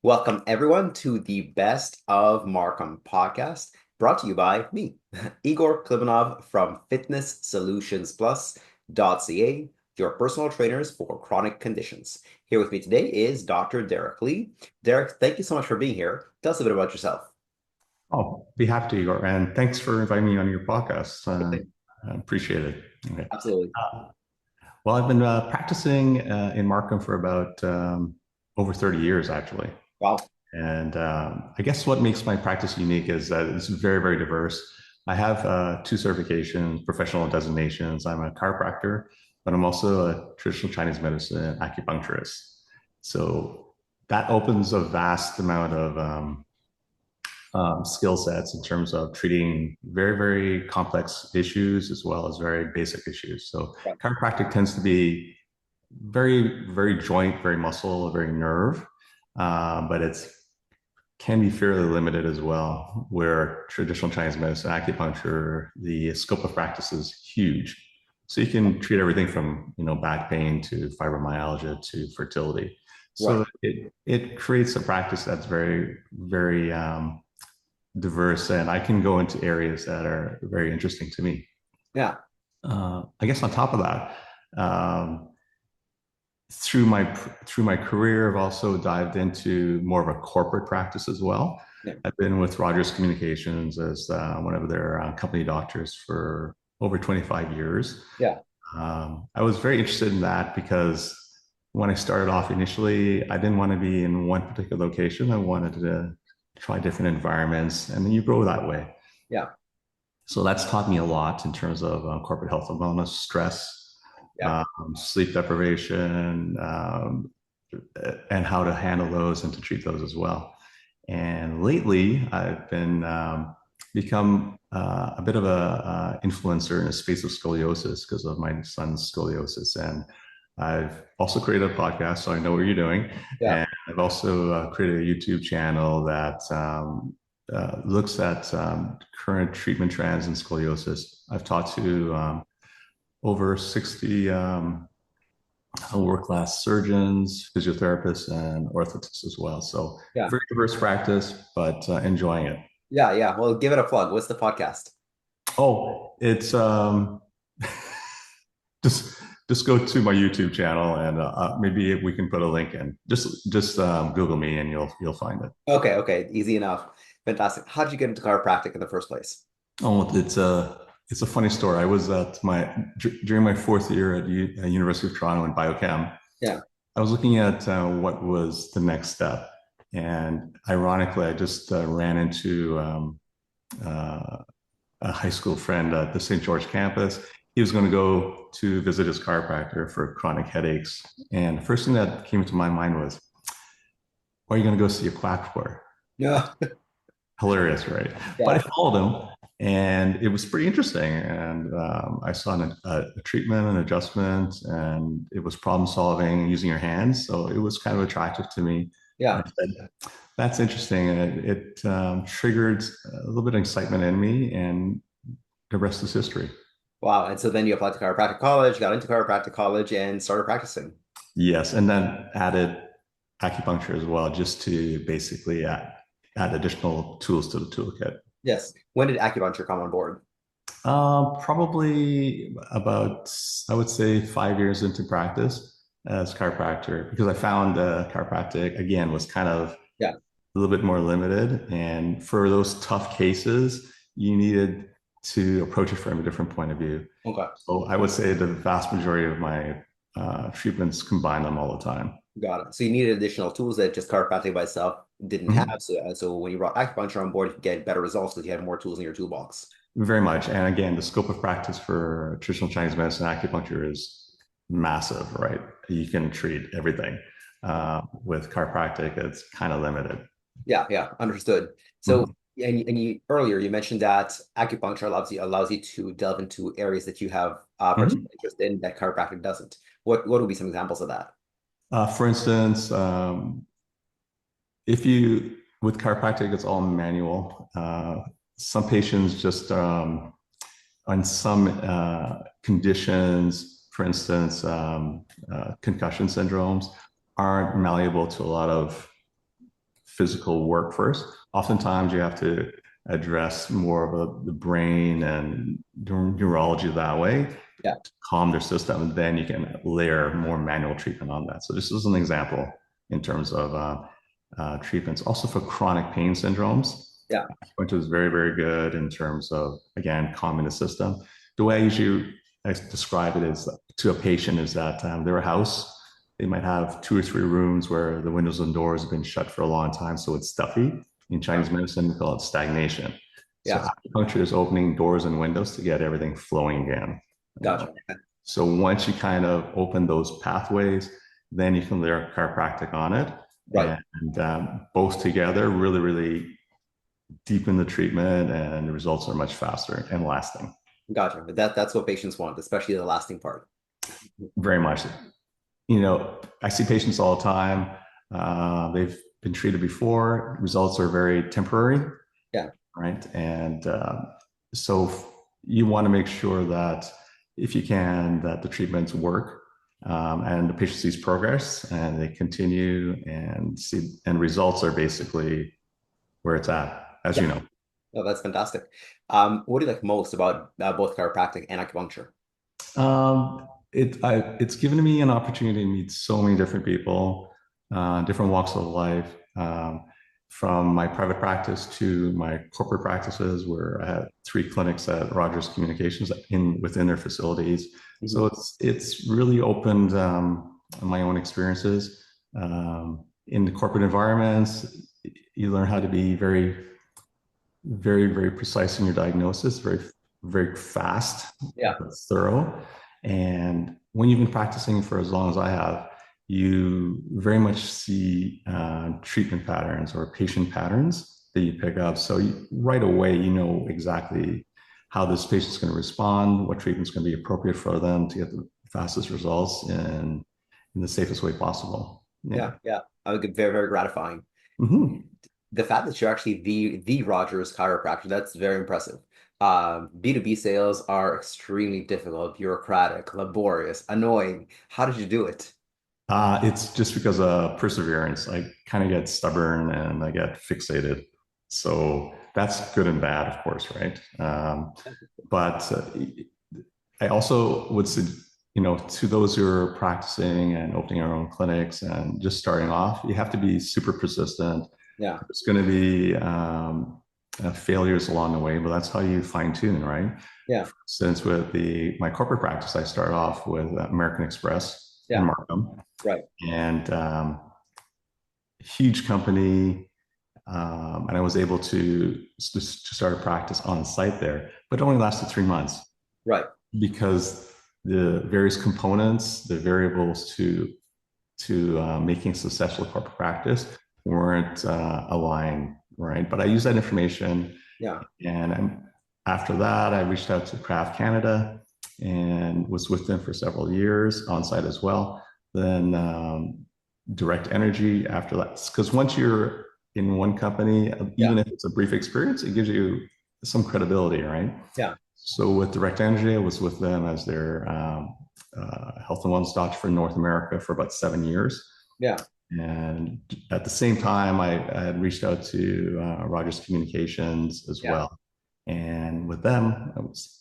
Welcome everyone to the Best of Markham podcast, brought to you by me, Igor Klibanov from FitnessSolutionsPlus.ca, your personal trainers for chronic conditions. Here with me today is Dr. Derek Lee. Derek, thank you so much for being here. Tell us a bit about yourself. Oh, be happy to, Igor. And thanks for inviting me on your podcast. I appreciate it. Okay. Absolutely. Well, I've been practicing in Markham for about over 30 years, actually. Wow. And I guess what makes my practice unique is that it's very, very diverse. I have two certifications, professional designations. I'm a chiropractor, but I'm also a traditional Chinese medicine acupuncturist. So that opens a vast amount of skill sets in terms of treating very, very complex issues as well as very basic issues. So chiropractic tends to be very, very joint, very muscle, very nerve, but it's can be fairly limited as well, where traditional Chinese medicine, acupuncture, the scope of practice is huge. So you can treat everything from, back pain to fibromyalgia to fertility. So it creates a practice that's very, very diverse, and I can go into areas that are very interesting to me. Yeah. I guess on top of that, through my career, I've also dived into more of a corporate practice as well. Yeah. I've been with Rogers Communications as one of their company doctors for over 25 years. Yeah. I was very interested in that because when I started off initially, I didn't want to be in one particular location. I wanted to try different environments, and then you grow that way. Yeah. So that's taught me a lot in terms of corporate health and wellness, stress, sleep deprivation, and how to handle those and to treat those as well. And lately, I've been become a bit of a influencer in the space of scoliosis because of my son's scoliosis, and I've also created a podcast, so I know what you're doing. Yeah. And I've also created a YouTube channel that looks at current treatment trends in scoliosis. I've talked to over 60 world-class surgeons, physiotherapists, and orthotists as well. So very diverse practice, but enjoying it. Yeah. Yeah. Well, give it a plug. What's the podcast? Oh, it's just go to my YouTube channel, and maybe we can put a link in. Just Google me, and you'll find it. Okay. Easy enough. Fantastic. How did you get into chiropractic in the first place? Oh, it's a funny story. I was at during my fourth year at University of Toronto in biochem. Yeah. I was looking at what was the next step, and ironically, I just ran into a high school friend at the St. George campus. He was going to go to visit his chiropractor for chronic headaches. And the first thing that came to my mind was, why are you going to go see a quack for? Yeah. Hilarious, right? Yeah. But I followed him, and it was pretty interesting. And I saw a treatment, an adjustment, and it was problem solving using your hands. So it was kind of attractive to me. Yeah. I said, that's interesting. And it triggered a little bit of excitement in me, and the rest is history. Wow. And so then you applied to chiropractic college, got into chiropractic college, and started practicing. Yes. And then added acupuncture as well, just to basically add additional tools to the toolkit. Yes. When did acupuncture come on board? Probably about, I would say, 5 years into practice as chiropractor, because I found chiropractic, again, was kind of a little bit more limited. And for those tough cases, you needed to approach it from a different point of view. Okay. So I would say the vast majority of my treatments combine them all the time. Got it. So you needed additional tools that just chiropractic by itself didn't have. So when you brought acupuncture on board, you could get better results because you had more tools in your toolbox. Very much. And again, the scope of practice for traditional Chinese medicine acupuncture is massive, right? You can treat everything. With chiropractic, it's kind of limited. Yeah, understood. So and you earlier you mentioned that acupuncture allows you to delve into areas that you have particular interest in that chiropractic doesn't. What would be some examples of that? For instance, with chiropractic, it's all manual. Some patients just on some conditions, for instance, concussion syndromes, aren't malleable to a lot of physical work first. Oftentimes you have to address more of the brain and neurology that way, Yeah. to calm their system, and then you can layer more manual treatment on that. So this is an example in terms of treatments. Also for chronic pain syndromes, Yeah. acupuncture is very, very good in terms of, again, calming the system. The way I describe it is to a patient is that their house, they might have 2 or 3 rooms where the windows and doors have been shut for a long time, so it's stuffy. In Chinese medicine, we call it stagnation. So Yeah. acupuncture is opening doors and windows to get everything flowing again. Gotcha. So once you kind of open those pathways, then you can layer chiropractic on it. Right. And both together really, really deepen the treatment, and the results are much faster and lasting. Gotcha. But that's what patients want, especially the lasting part. Very much. I see patients all the time. They've been treated before. Results are very temporary. Yeah. Right. And so you want to make sure that if you can, that the treatments work, and the patient sees progress and they continue and results are basically where it's at, as you know. Oh, that's fantastic. What do you like most about both chiropractic and acupuncture? It's given me an opportunity to meet so many different people, different walks of life, from my private practice to my corporate practices, where I had 3 clinics at Rogers Communications within their facilities. Mm-hmm. So it's really opened my own experiences. In the corporate environments, you learn how to be very, very, very precise in your diagnosis, very, very fast, thorough. And when you've been practicing for as long as I have, you very much see treatment patterns or patient patterns that you pick up. So right away, you know exactly how this patient's going to respond, what treatment's going to be appropriate for them to get the fastest results in the safest way possible. Yeah. I would get very, very gratifying. Mm-hmm. The fact that you're actually the Rogers chiropractor, that's very impressive. B2B sales are extremely difficult, bureaucratic, laborious, annoying. How did you do it? It's just because of perseverance. I kind of get stubborn and I get fixated. So that's good and bad, of course, right? But I also would say, to those who are practicing and opening our own clinics and just starting off, you have to be super persistent. Yeah. There's going to be failures along the way, but that's how you fine tune, right? Yeah. For instance, with my corporate practice, I started off with American Express in Markham. Right. And huge company. And I was able to start a practice on site there, but it only lasted 3 months. Right. Because the various components, the variables to making successful corporate practice weren't aligned, right? But I used that information. Yeah. And after that, I reached out to Kraft Canada and was with them for several years on site as well. Then Direct Energy after that, because once you're in one company, even if it's a brief experience, it gives you some credibility, right? Yeah. So with Direct Energy, I was with them as their health and wellness doctor for North America for about 7 years. Yeah. And at the same time, I had reached out to Rogers Communications as well. And with them, I was,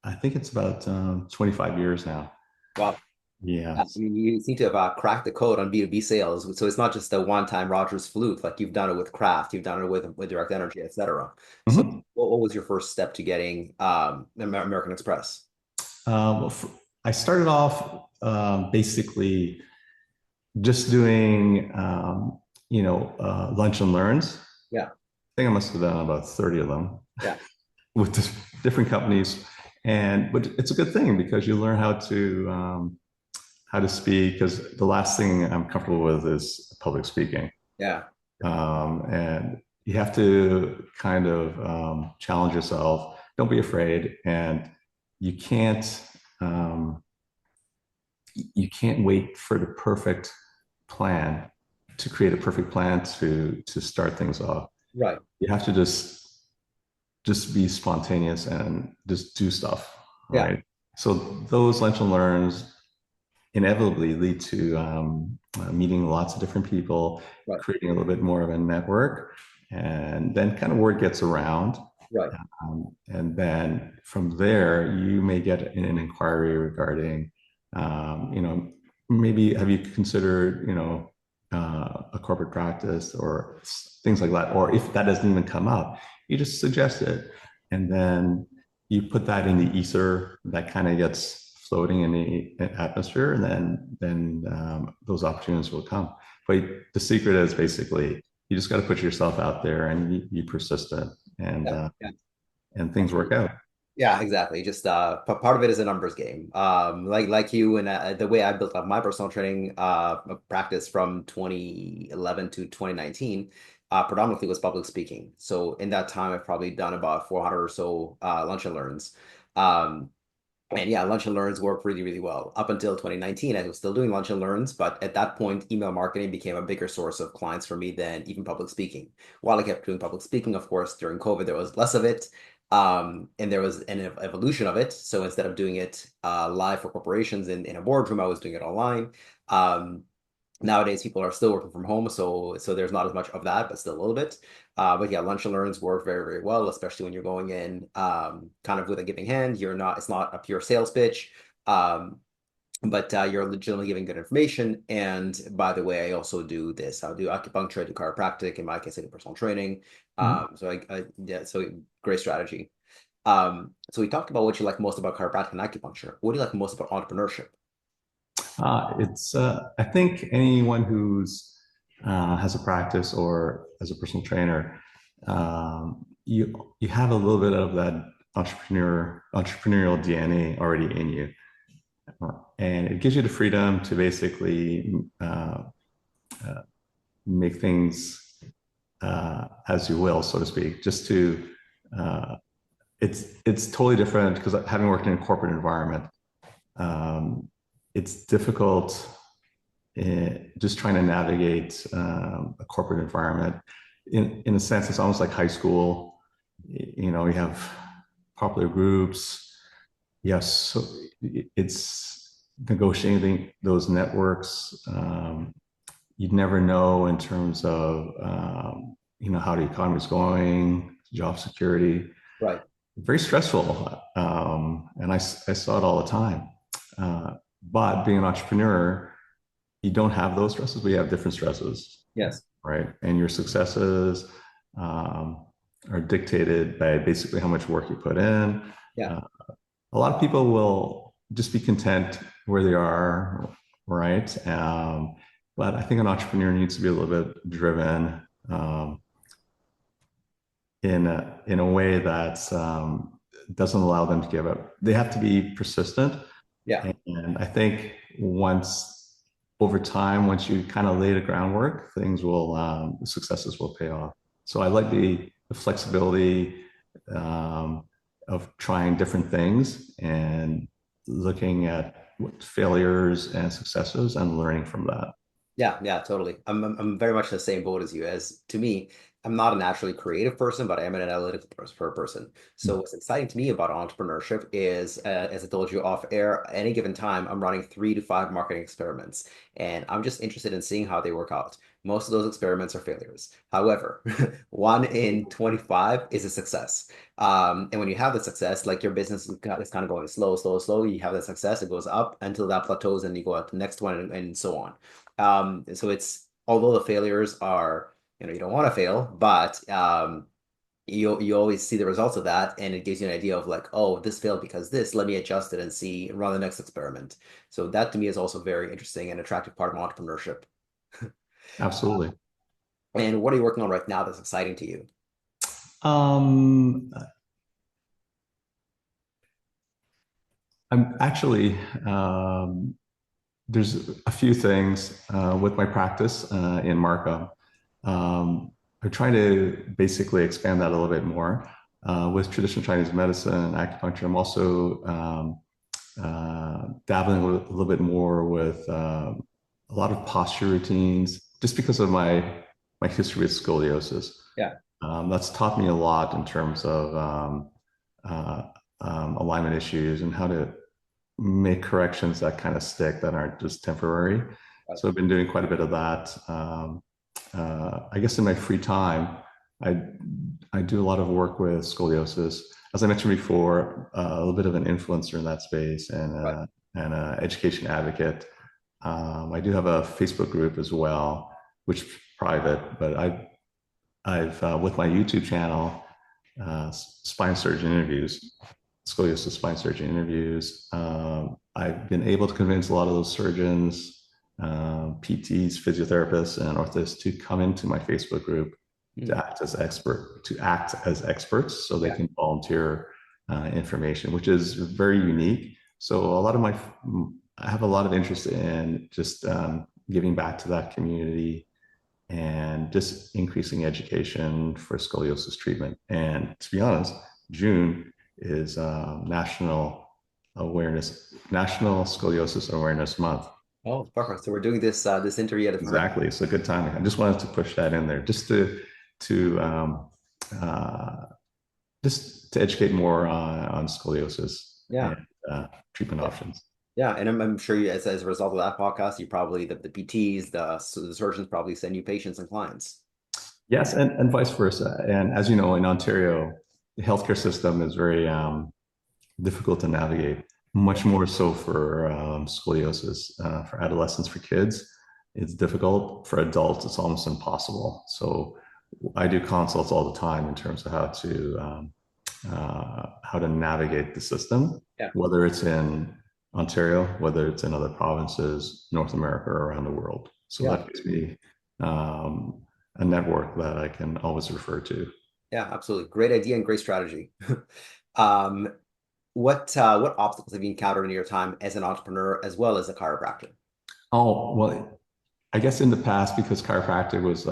I think it's about 25 years now. Wow. Yeah. I mean, you seem to have cracked the code on B2B sales. So it's not just a one-time Rogers fluke, like you've done it with Kraft, you've done it with Direct Energy, et cetera. Mm-hmm. So what was your first step to getting American Express? I started off basically just doing, lunch and learns. Yeah. I think I must have done about 30 of them. Yeah. With different companies. But it's a good thing because you learn how to speak, because the last thing I'm comfortable with is public speaking. Yeah. And you have to kind of challenge yourself. Don't be afraid. And you can't wait for the perfect plan to create a perfect plan to start things off. Right. You have to just be spontaneous and just do stuff. Right. So those lunch and learns inevitably lead to meeting lots of different people, Right. creating a little bit more of a network, and then kind of word gets around. Right. And then from there, you may get an inquiry regarding, maybe have you considered, a corporate practice or things like that? Or if that doesn't even come up, you just suggest it. And then you put that in the ether that kind of gets floating in the atmosphere, and then those opportunities will come. But the secret is basically you just got to put yourself out there and be persistent, and Yeah. Yeah. and things work out. Yeah, exactly. Just part of it is a numbers game. Like you and the way I built up my personal training practice from 2011 to 2019, predominantly was public speaking. So in that time, I've probably done about 400 or so lunch and learns. Um, and yeah, lunch and learns worked really, really well up until 2019. I was still doing lunch and learns, but at that point, email marketing became a bigger source of clients for me than even public speaking. While I kept doing public speaking, of course, during COVID, there was less of it. And there was an evolution of it. So instead of doing it live for corporations in a boardroom, I was doing it online. Um, Nowadays, people are still working from home, so there's not as much of that, but still a little bit. But yeah, lunch and learns work very, very well, especially when you're going in kind of with a giving hand. It's not a pure sales pitch, but you're legitimately giving good information. And by the way, I also do this. I'll do acupuncture, I do chiropractic. In my case, I do personal training. Mhm. Yeah, so great strategy. So we talked about what you like most about chiropractic and acupuncture. What do you like most about entrepreneurship? I think anyone who's has a practice or as a personal trainer, you have a little bit of that entrepreneurial DNA already in you, and it gives you the freedom to basically uh, make things as you will, so to speak. Uh, it's totally different because having worked in a corporate environment, um, it's difficult just trying to navigate a corporate environment. In a sense, it's almost like high school. You have popular groups. Yes, so it's negotiating those networks. You'd never know in terms of how the economy is going, job security. Right. Very stressful, and I saw it all the time. But being an entrepreneur, you don't have those stresses. We have different stresses, Yes. right? And your successes um, are dictated by basically how much work you put in. Yeah. Uh, a lot of people will just be content where they are, right? But I think an entrepreneur needs to be a little bit driven in a way that doesn't allow them to give up. They have to be persistent, Yeah. and I think over time, once you kind of lay the groundwork, the successes will pay off. So I like the flexibility um, of trying different things and looking at failures and successes and learning from that. Yeah, yeah, totally. I'm very much the same boat as you. As to me, I'm not a naturally creative person, but I am an analytical person. So what's exciting to me about entrepreneurship is, as I told you off air, at any given time, I'm running 3 to 5 marketing experiments, and I'm just interested in seeing how they work out. Most of those experiments are failures. However, 1 in 25 is a success. And when you have the success, like your business is kind of going slow, slow, slow, you have the success, it goes up until that plateaus, and you go out to the next one, and so on. So it's although the failures are, you don't want to fail, but you always see the results of that, and it gives you an idea of like, oh, this failed because this. Let me adjust it and see, run the next experiment. So that to me is also very interesting and attractive part of entrepreneurship. Absolutely. And what are you working on right now that's exciting to you? Um, I'm actually there's a few things with my practice in Markham. I'm trying to basically expand that a little bit more with traditional Chinese medicine, acupuncture. I'm also dabbling a little bit more with a lot of posture routines, just because of my history with scoliosis. Yeah. That's taught me a lot in terms of alignment issues and how to make corrections that kind of stick, that aren't just temporary. So I've been doing quite a bit of that. I guess in my free time, I I do a lot of work with scoliosis. As I mentioned before, a little bit of an influencer in that space, Right. and a education advocate. I do have a Facebook group as well, which is private, but I've with my YouTube channel, spine surgeon interviews, scoliosis spine surgeon interviews. I've been able to convince a lot of those surgeons, PTs, physiotherapists, and orthotists to come into my Facebook group to act as experts, so they Yeah. can volunteer information, which is very unique. So I have a lot of interest in just giving back to that community and just increasing education for scoliosis treatment. And to be honest, June is National Scoliosis Awareness Month. Oh, perfect. So we're doing this interview at a time. Exactly. So good timing. I just wanted to push that in there just to uh, just to educate more on scoliosis Yeah. and treatment Yeah. options. Yeah. And I'm sure you, as a result of that podcast, you probably, the PTs, the surgeons probably send you patients and clients. Yes, and vice versa. And as you know, in Ontario, the healthcare system is very difficult to navigate, much more so for scoliosis. For adolescents, for kids, it's difficult. For adults, it's almost impossible. So I do consults all the time in terms of how to navigate the system, Yeah. whether it's in Ontario, whether it's in other provinces, North America, or around the world. So Yeah. that gives me a network that I can always refer to. Yeah, absolutely. Great idea and great strategy. Um, what obstacles have you encountered in your time as an entrepreneur as well as a chiropractor? Oh, well, I guess in the past, because chiropractic was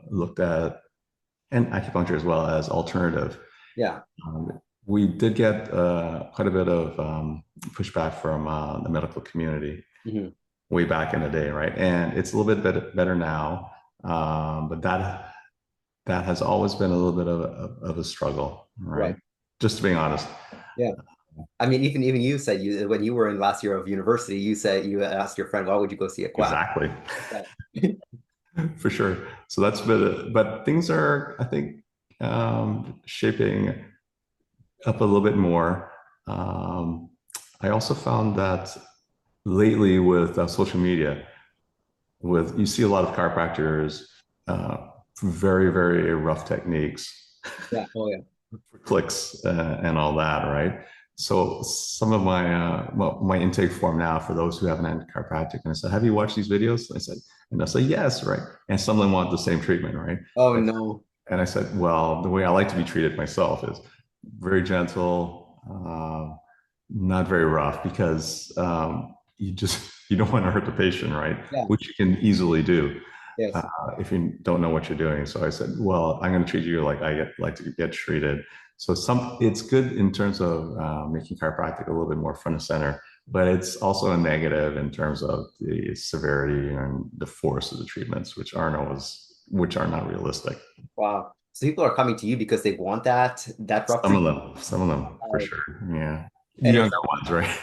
looked at, and acupuncture as well, as alternative, Yeah. we did get quite a bit of pushback from the medical community Hmm. way back in the day, right? And it's a little bit better now, but that has always been a little bit of a struggle, right? Right. Just to be honest. Yeah. I mean, even you said you when you were in last year of university, you said you asked your friend, why would you go see a quack? Exactly. Yeah. For sure. So that's been, but things are, I think, shaping up a little bit more. Um, I also found that lately with social media, with you see a lot of chiropractors, uh, very rough techniques Yeah. Oh yeah. for clicks and all that, right? So some of my intake form now for those who haven't had chiropractic, and I said, "Have you watched these videos?" I said, and they'll say, "Yes," right? And some of them want the same treatment, right? Oh no. And I said, "Well, the way I like to be treated myself is very gentle, not very rough, because you don't want to hurt the patient, right? Yeah. Which you can easily do uh, Yes. if you don't know what you're doing." So I said, "Well, I'm going to treat you like like to get treated." So it's good in terms of making chiropractic a little bit more front and center, but it's also a negative in terms of the severity and the force of the treatments, which are not realistic. Wow. So people are coming to you because they want that rough treatment. Some of them for Right. sure. Yeah, And it's younger ones, right?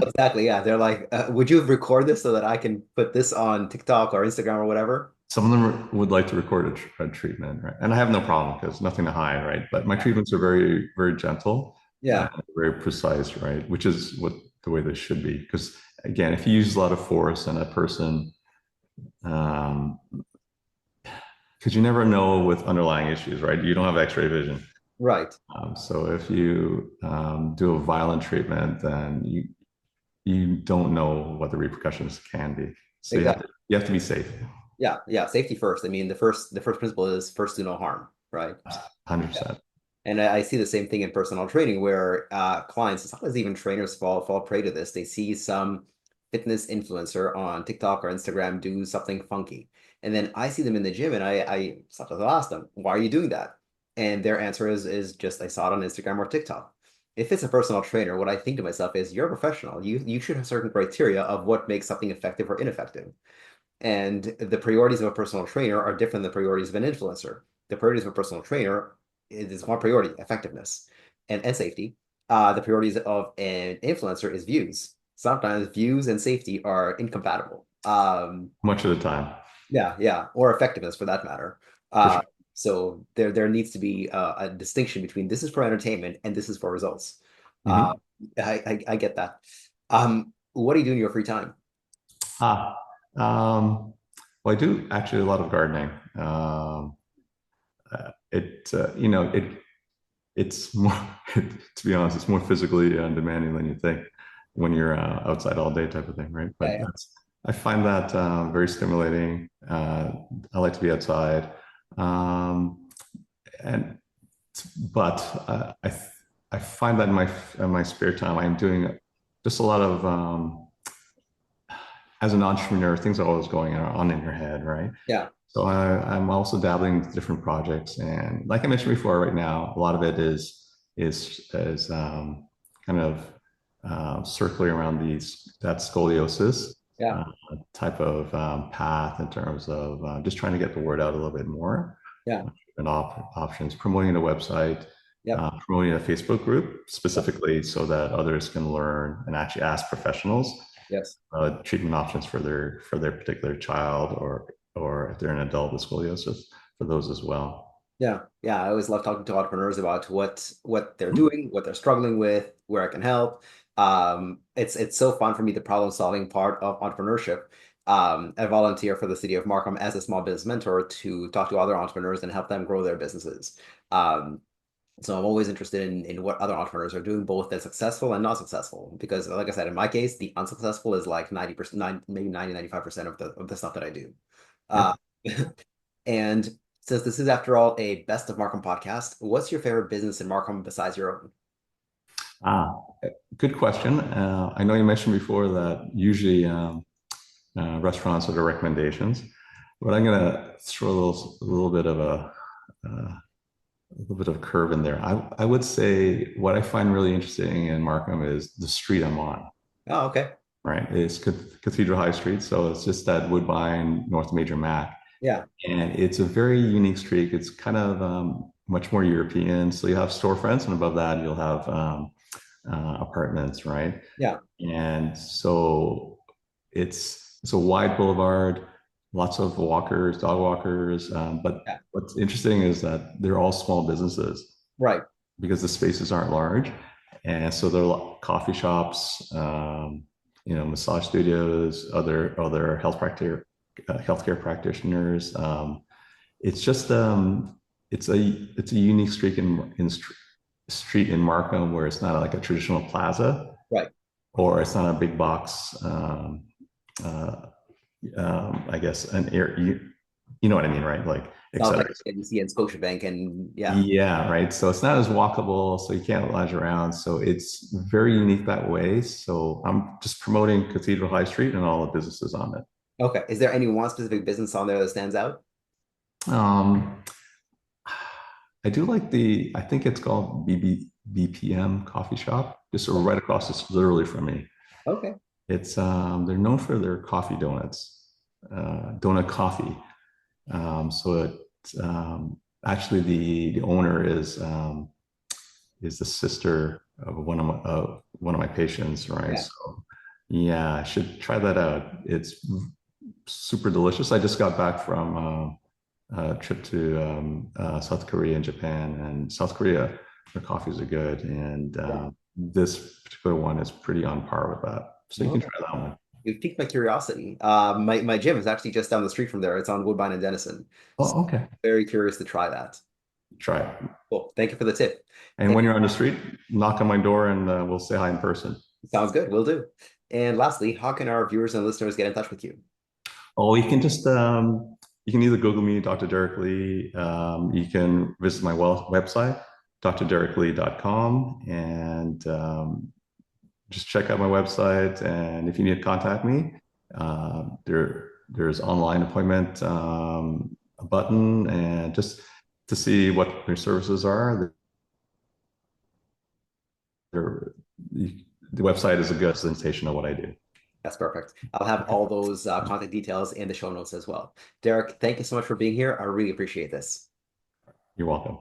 exactly, yeah. They're like, would you record this so that I can put this on TikTok or Instagram or whatever? Some of them would like to record a treatment, right? And I have no problem because nothing to hide, right? But my treatments are very gentle, Yeah. very precise, right? Which is what the way they should be. Because again, if you use a lot of force and a person, um, because you never know with underlying issues, right? You don't have X-ray vision. Right. So if you do a violent treatment, then you don't know what the repercussions can be. So Exactly. you have to be safe. Yeah. Yeah. Safety first. I mean, the first principle is first do no harm, right? 100%. And I see the same thing in personal training where clients, sometimes even trainers fall prey to this. They see some fitness influencer on TikTok or Instagram do something funky. And then I see them in the gym and I sometimes I'll ask them, why are you doing that? And their answer is just I saw it on Instagram or TikTok. If it's a personal trainer, what I think to myself is you're a professional. You should have certain criteria of what makes something effective or ineffective. And the priorities of a personal trainer are different than the priorities of an influencer. The priorities of a personal trainer is one priority, effectiveness and safety. The priorities of an influencer is views. sometimes views and safety are incompatible. Much of the time, Yeah, or effectiveness for that matter. for Uh, sure. so there needs to be a distinction between this is for entertainment and this is for results. Uh, Hmm. I get that. What do you do in your free time? Ah, well, I do actually a lot of gardening. It's more, to be honest, it's more physically demanding than you think when you're outside all day type of thing, right? Yeah, But yeah, I find that very stimulating. I like to be outside. Um, and but I find that in my spare time, I'm doing just a lot of as an entrepreneur, things are always going on in your head, right? yeah, So I'm also dabbling in different projects, and like I mentioned before, right now a lot of it is kind of circling around that scoliosis yeah, uh, type of path in terms of just trying to get the word out a little bit more, yeah, and options, promoting the website, yep, promoting a Facebook group yep, specifically so that others can learn and actually ask professionals yes. treatment options for their particular child, or if they're an adult with scoliosis, for those as well. Yeah. I always love talking to entrepreneurs about what they're Mhm. doing, what they're struggling with, where I can help. It's so fun for me, the problem solving part of entrepreneurship. I volunteer for the city of Markham as a small business mentor to talk to other entrepreneurs and help them grow their businesses. Um, so I'm always interested in what other entrepreneurs are doing, both that's successful and not successful. Because like I said, in my case, the unsuccessful is like 90%, maybe 95% of the stuff that I do. Uh, Yep. and since this is, after all, a Best of Markham podcast, what's your favorite business in Markham besides your own? Ah, good question. I know you mentioned before that usually restaurants are the recommendations, but I'm gonna throw a little bit of a little bit of curve in there. I would say what I find really interesting in Markham is the street I'm on. Oh, okay. Right, it's Cathedral High Street, so it's just that Woodbine North Major Mac. Yeah, And it's a very unique streak. It's kind of much more European. So you have storefronts, and above that, you'll have apartments, right? yeah. And so it's a wide boulevard, lots of walkers, dog walkers. But Yeah. what's interesting is that they're all small businesses Right. because the spaces aren't large. And so there are coffee shops, massage studios, other healthcare practitioners. It's just it's a unique street street in Markham where it's not like a traditional plaza, Right. or it's not a big box. Uh, I guess an air you know what I mean, right? Like Sounds etc. like you see in Scotiabank, and yeah. Yeah, right. So it's not as walkable, so you can't lodge around. So it's very unique that way. So I'm just promoting Cathedral High Street and all the businesses on it. Okay. Is there any one specific business on there that stands out? Um, I do like I think it's called BPM Coffee Shop, just sort of right across this, literally from me. Okay. It's they're known for their coffee donuts, donut coffee. So actually the owner is the sister of one of my patients, right? Yeah. So yeah, I should try that out. It's super delicious. I just got back from a trip to South Korea and Japan, and South Korea, the coffees are good, and Yeah. this particular one is pretty on par with that. So you can Okay. try that one. You've piqued my curiosity. My gym is actually just down the street from there. It's on Woodbine and Denison. So Oh, okay. very curious to try that. Try it. Cool. Thank you for the tip. And And when you're on the street, knock on my door, and we'll say hi in person. sounds good. Will do. And lastly, how can our viewers and listeners get in touch with you? Oh, you can either Google me, Dr. Derek Lee. You can visit my website, drdereklee.com, and just check out my website. And if you need to contact me, there's online appointment a button, and just to see what their services are. They're- the website is a good representation of what I do. That's perfect. I'll have all those contact details in the show notes as well. Derek, thank you so much for being here. I really appreciate this. You're welcome.